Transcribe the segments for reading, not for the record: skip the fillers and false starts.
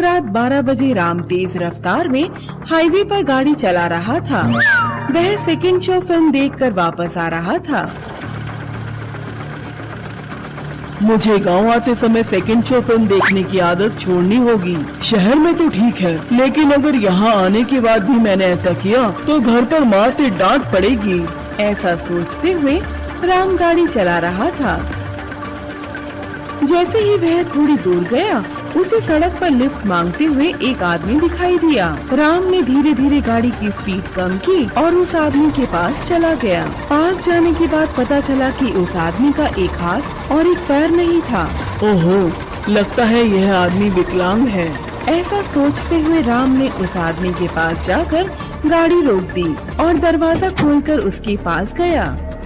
रात 12 बजे राम तेज रफ्तार में हाईवे पर गाड़ी चला रहा था। वह सेकंड शो फिल्म देखकर वापस आ रहा था। मुझे गांव आते समय सेकंड शो फिल्म देखने की आदत छोड़नी होगी। शहर में तो ठीक है, लेकिन अगर यहाँ आने के बाद भी मैंने ऐसा किया तो घर पर माँ से डांट पड़ेगी। ऐसा सोचते हुए राम गाड़ी चला रहा था। जैसे ही वह थोड़ी दूर गया, उसे सड़क पर लिफ्ट मांगते हुए एक आदमी दिखाई दिया। राम ने धीरे धीरे गाड़ी की स्पीड कम की और उस आदमी के पास चला गया। पास जाने के बाद पता चला कि उस आदमी का एक हाथ और एक पैर नहीं था। ओहो, लगता है यह आदमी विकलांग है। ऐसा सोचते हुए राम ने उस आदमी के पास जाकर गाड़ी रोक दी और दरवाजा खोलकर उसके पास गया।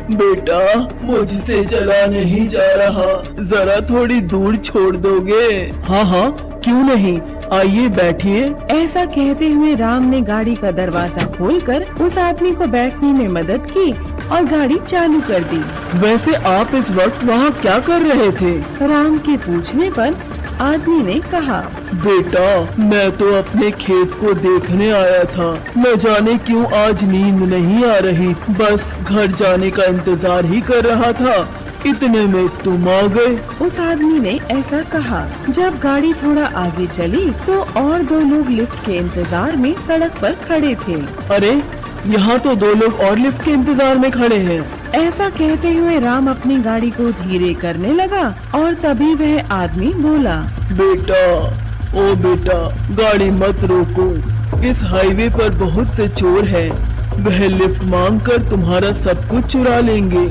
बेटा, मुझसे चला नहीं जा रहा, जरा थोड़ी दूर छोड़ दोगे? हाँ हाँ, क्यों नहीं, आइए बैठिए। ऐसा कहते हुए राम ने गाड़ी का दरवाजा खोलकर उस आदमी को बैठने में मदद की और गाड़ी चालू कर दी। वैसे आप इस वक्त वहाँ क्या कर रहे थे? राम के पूछने पर आदमी ने कहा, बेटा, मैं तो अपने खेत को देखने आया था। न जाने क्यों आज नींद नहीं आ रही, बस घर जाने का इंतजार ही कर रहा था। इतने में तुम आ गए। उस आदमी ने ऐसा कहा। जब गाड़ी थोड़ा आगे चली तो और दो लोग लिफ्ट के इंतजार में सड़क पर खड़े थे। अरे, यहाँ तो दो लोग और लिफ्ट के इंतजार में खड़े हैं। ऐसा कहते हुए राम अपनी गाड़ी को धीरे करने लगा और तभी वह आदमी बोला, बेटा, ओ बेटा, गाड़ी मत रोको। इस हाईवे पर बहुत से चोर हैं। वह लिफ्ट मांगकर तुम्हारा सब कुछ चुरा लेंगे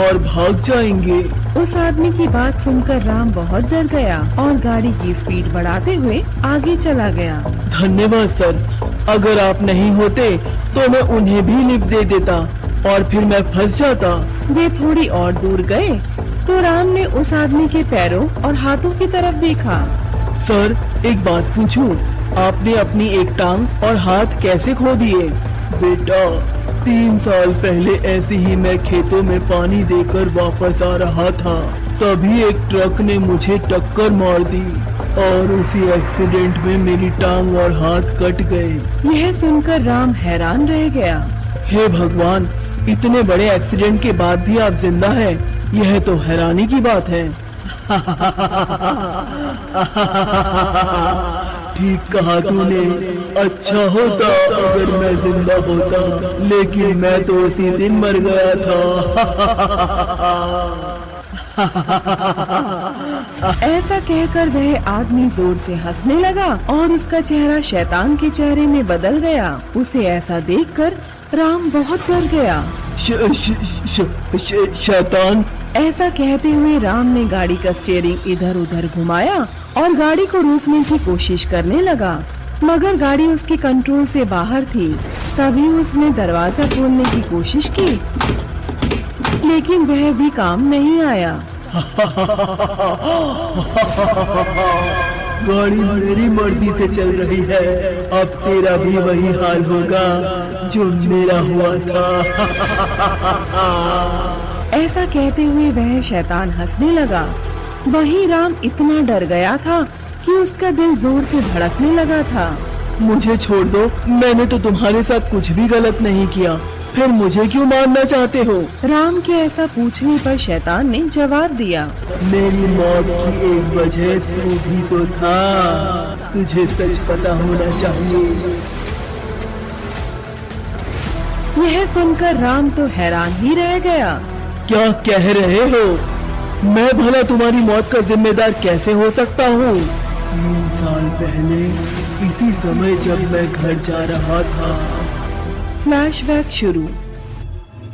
और भाग जाएंगे। उस आदमी की बात सुनकर राम बहुत डर गया और गाड़ी की स्पीड बढ़ाते हुए आगे चला गया। धन्यवाद सर, अगर आप नहीं होते तो मैं उन्हें भी लिफ्ट दे देता और फिर मैं फंस जाता। वे थोड़ी और दूर गए तो राम ने उस आदमी के पैरों और हाथों की तरफ देखा। सर, एक बात पूछूं? आपने अपनी एक टांग और हाथ कैसे खो दिए? बेटा, 3 साल पहले ऐसे ही मैं खेतों में पानी देकर वापस आ रहा था, तभी एक ट्रक ने मुझे टक्कर मार दी और उसी एक्सीडेंट में मेरी टांग और हाथ कट गए। यह सुनकर राम हैरान रह गया। हे भगवान, इतने बड़े एक्सीडेंट के बाद भी आप जिंदा हैं, यह तो हैरानी की बात है। ठीक कहा तूने, अच्छा होता अगर मैं जिंदा होता, लेकिन मैं तो उसी दिन मर गया था। ऐसा कहकर वह आदमी जोर से हंसने लगा और उसका चेहरा शैतान के चेहरे में बदल गया। उसे ऐसा देखकर राम बहुत डर गया। शैतान? ऐसा कहते हुए राम ने गाड़ी का स्टीयरिंग इधर उधर घुमाया और गाड़ी को रोकने की कोशिश करने लगा, मगर गाड़ी उसके कंट्रोल से बाहर थी। तभी उसने दरवाजा खोलने की कोशिश की, लेकिन वह भी काम नहीं आया। गाड़ी मेरी मर्जी से चल रही है, अब तेरा भी वही हाल होगा जो मेरा हुआ था। ऐसा कहते हुए वह शैतान हंसने लगा। वहीं राम इतना डर गया था कि उसका दिल जोर से धड़कने लगा था। मुझे छोड़ दो, मैंने तो तुम्हारे साथ कुछ भी गलत नहीं किया, फिर मुझे क्यों मारना चाहते हो? राम के ऐसा पूछने पर शैतान ने जवाब दिया, मेरी मौत की एक वजह तू भी तो था, तुझे सच पता होना चाहिए। यह सुनकर राम तो हैरान ही रह गया। क्या कह रहे हो? मैं भला तुम्हारी मौत का जिम्मेदार कैसे हो सकता हूँ? 3 साल पहले इसी समय जब मैं घर जा रहा था। फ्लैशबैक शुरू।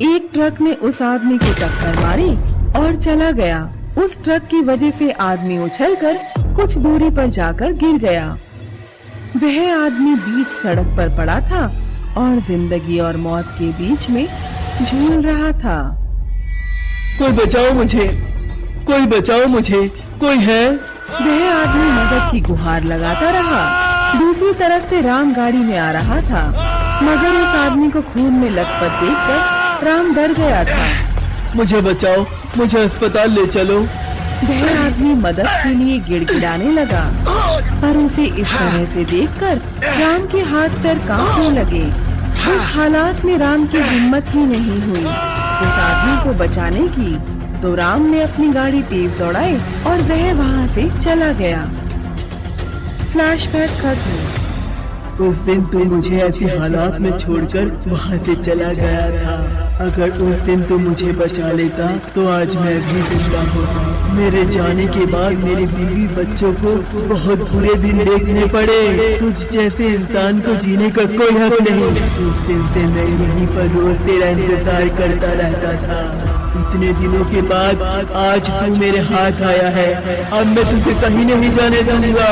एक ट्रक ने उस आदमी को टक्कर मारी और चला गया। उस ट्रक की वजह से आदमी उछलकर कुछ दूरी पर जाकर गिर गया। वह आदमी बीच सड़क पर पड़ा था और जिंदगी और मौत के बीच में झूल रहा था। कोई बचाओ मुझे, कोई बचाओ मुझे, कोई है? वह आदमी मदद की गुहार लगाता रहा। दूसरी तरफ से राम गाड़ी में आ रहा था, मगर उस आदमी को खून में लथपथ देखकर राम डर गया था। मुझे बचाओ, मुझे अस्पताल ले चलो। वह आदमी मदद के लिए गिड़गिड़ाने लगा। पर उसे इस तरह से देखकर राम के हाथ पैर कांपने लगे। उस हालात में राम की हिम्मत ही नहीं हुई उस आदमी को बचाने की, तो राम ने अपनी गाड़ी तेज दौड़ाई और वह वहाँ से चला गया। फ्लैशबैक खत्म। उस दिन तू मुझे ऐसी हालात में छोड़कर वहाँ से चला गया था। अगर उस दिन तू मुझे बचा लेता तो आज मैं भी जिंदा होता। मेरे जाने के बाद मेरे बीवी बच्चों को बहुत बुरे दिन देखने पड़े। तुझ जैसे इंसान को जीने का कोई हक नहीं। उस दिन से मैं यहीं पर रोज तेरा इंतजार करता रहता था। इतने दिनों के बाद आज तू मेरे हाथ आया है। अब मैं तुझे कहीं नहीं जाने दूंगा।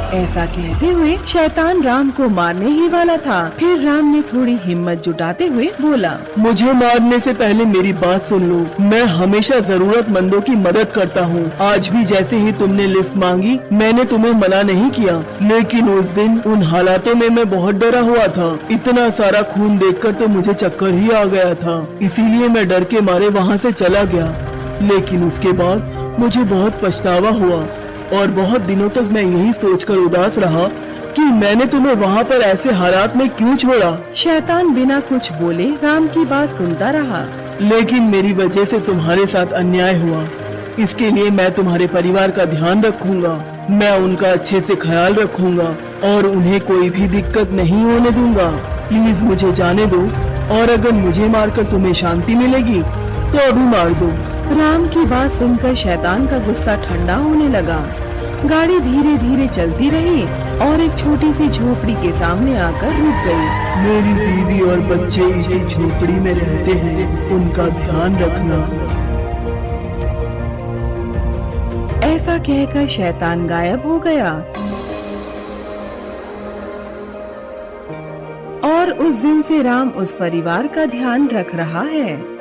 ऐसा कहते हुए शैतान राम को मारने ही वाला था। फिर राम ने थोड़ी हिम्मत जुटाते हुए बोला, मुझे मारने से पहले मेरी बात सुन लो। मैं हमेशा जरूरतमंदों की मदद करता हूँ। आज भी जैसे ही तुमने लिफ्ट मांगी मैंने तुम्हें मना नहीं किया, लेकिन उस दिन उन हालातों में मैं बहुत डरा हुआ था। इतना सारा खून देखकर तो मुझे चक्कर ही आ गया था, इसीलिए मैं डर के मारे वहाँ से चला गया। लेकिन उसके बाद मुझे बहुत पछतावा हुआ और बहुत दिनों तक मैं यही सोचकर उदास रहा कि मैंने तुम्हें वहाँ पर ऐसे हालात में क्यों छोड़ा। शैतान बिना कुछ बोले राम की बात सुनता रहा। लेकिन मेरी वजह से तुम्हारे साथ अन्याय हुआ, इसके लिए मैं तुम्हारे परिवार का ध्यान रखूंगा। मैं उनका अच्छे से ख्याल रखूंगा और उन्हें कोई भी दिक्कत नहीं होने दूंगा। प्लीज मुझे जाने दो, और अगर मुझे मारकर तुम्हें शांति मिलेगी तो अभी मार दो। राम की बात सुनकर शैतान का गुस्सा ठंडा होने लगा। गाड़ी धीरे धीरे चलती रही और एक छोटी सी झोपड़ी के सामने आकर रुक गई। मेरी बीवी और बच्चे इसी झोपड़ी में रहते हैं, उनका ध्यान रखना। ऐसा कहकर शैतान गायब हो गया और उस दिन से राम उस परिवार का ध्यान रख रहा है।